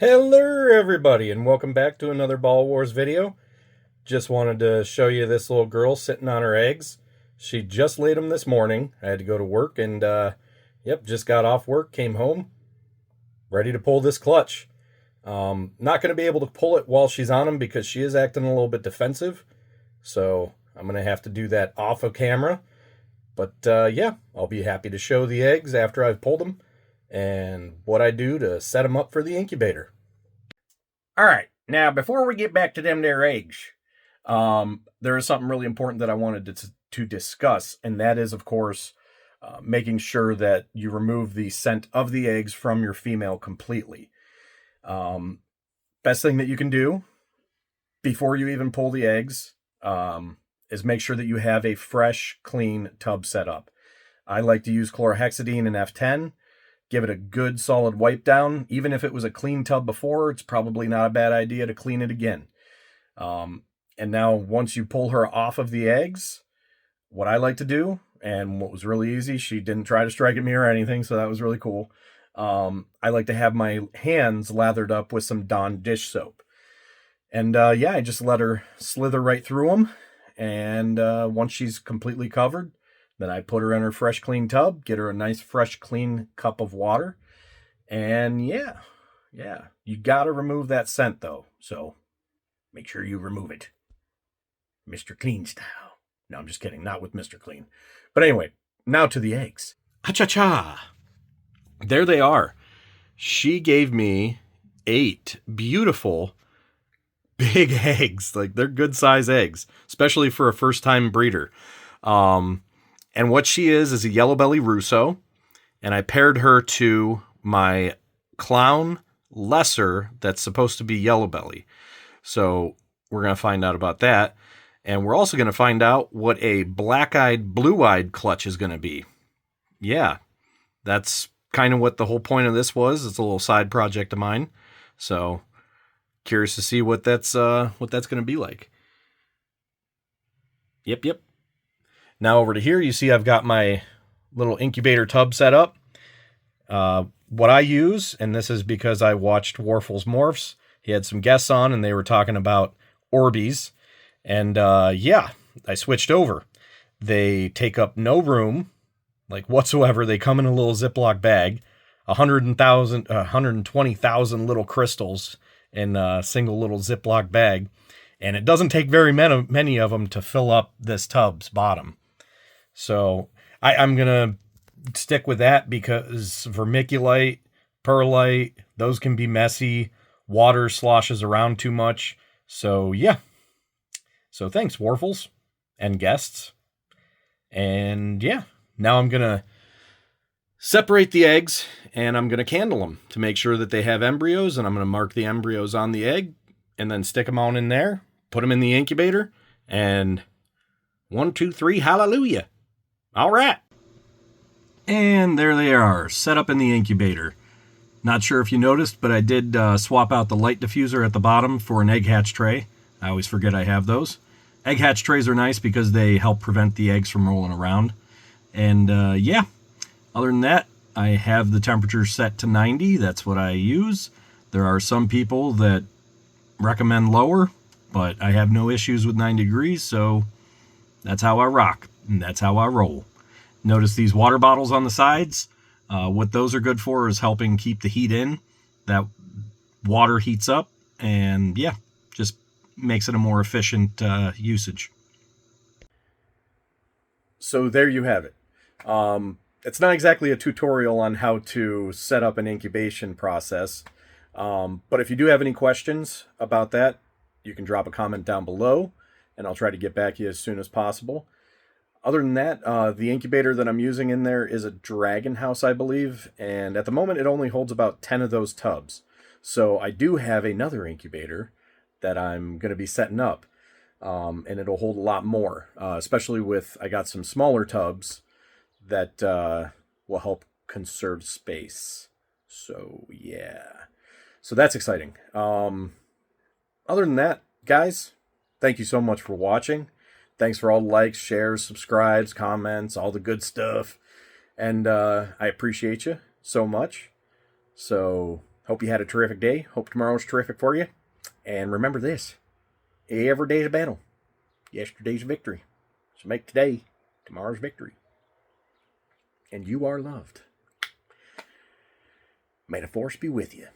Hello everybody and welcome back to another Ball Wars video. Just wanted to show you this little girl sitting on her eggs. She just laid them this morning. I had to go to work and just got off work, came home, ready to pull this clutch. Not going to be able to pull it while she's on them because she is acting a little bit defensive. So I'm going to have to do that off of camera. But I'll be happy to show the eggs after I've pulled them and what I do to set them up for the incubator. All right, now before we get back to them there eggs, there is something really important that I wanted to discuss, and that is, of course, making sure that you remove the scent of the eggs from your female completely. Best thing that you can do before you even pull the eggs is make sure that you have a fresh, clean tub set up. I like to use chlorhexidine and F10. Give it a good solid wipe down. Even if it was a clean tub before, it's probably not a bad idea to clean it again. And now once you pull her off of the eggs, what I like to do, and what was really easy, she didn't try to strike at me or anything, so that was really cool. I like to have my hands lathered up with some Dawn dish soap. And I just let her slither right through them. And once she's completely covered, then I put her in her fresh, clean tub, get her a nice, fresh, clean cup of water. And you got to remove that scent, though. So make sure you remove it. Mr. Clean style. No, I'm just kidding. Not with Mr. Clean. But anyway, now to the eggs. Cha-cha-cha. There they are. She gave me 8 beautiful big eggs. Like, they're good size eggs, especially for a first-time breeder. And what she is a Yellowbelly Russo, and I paired her to my Clown Lesser that's supposed to be Yellowbelly. So we're going to find out about that. And we're also going to find out what a black-eyed, blue-eyed clutch is going to be. Yeah, that's kind of what the whole point of this was. It's a little side project of mine. So curious to see what that's going to be like. Yep. Now over to here, you see I've got my little incubator tub set up. What I use, and this is because I watched Warful's Morphs. He had some guests on, and they were talking about Orbeez. And I switched over. They take up no room, like whatsoever. They come in a little Ziploc bag, 120,000 little crystals in a single little Ziploc bag. And it doesn't take very many of them to fill up this tub's bottom. So I'm going to stick with that because vermiculite, perlite, those can be messy. Water sloshes around too much. So So thanks, Warfels and guests. And now I'm going to separate the eggs and I'm going to candle them to make sure that they have embryos. And I'm going to mark the embryos on the egg and then stick them on in there, put them in the incubator, and 1, 2, 3, hallelujah. All right. And there they are, set up in the incubator. Not sure if you noticed, but I did swap out the light diffuser at the bottom for an egg hatch tray. I always forget I have those. Egg hatch trays are nice because they help prevent the eggs from rolling around. And other than that, I have the temperature set to 90. That's what I use. There are some people that recommend lower, but I have no issues with 90 degrees, so that's how I rock, and that's how I roll. Notice these water bottles on the sides. What those are good for is helping keep the heat in. That water heats up, and just makes it a more efficient usage. So there you have it. It's not exactly a tutorial on how to set up an incubation process, but if you do have any questions about that, you can drop a comment down below, and I'll try to get back to you as soon as possible. Other than that, the incubator that I'm using in there is a Dragon House, I believe, and at the moment it only holds about 10 of those tubs. So I do have another incubator that I'm going to be setting up, and it'll hold a lot more, especially with, I got some smaller tubs that will help conserve space. So so that's exciting. Other than that, guys, thank you so much for watching. Thanks for all the likes, shares, subscribes, comments, all the good stuff. And I appreciate you so much. So Hope you had a terrific day. Hope tomorrow's terrific for you. And remember this, every day's a battle. Yesterday's a victory. So make today tomorrow's victory. And you are loved. May the force be with you.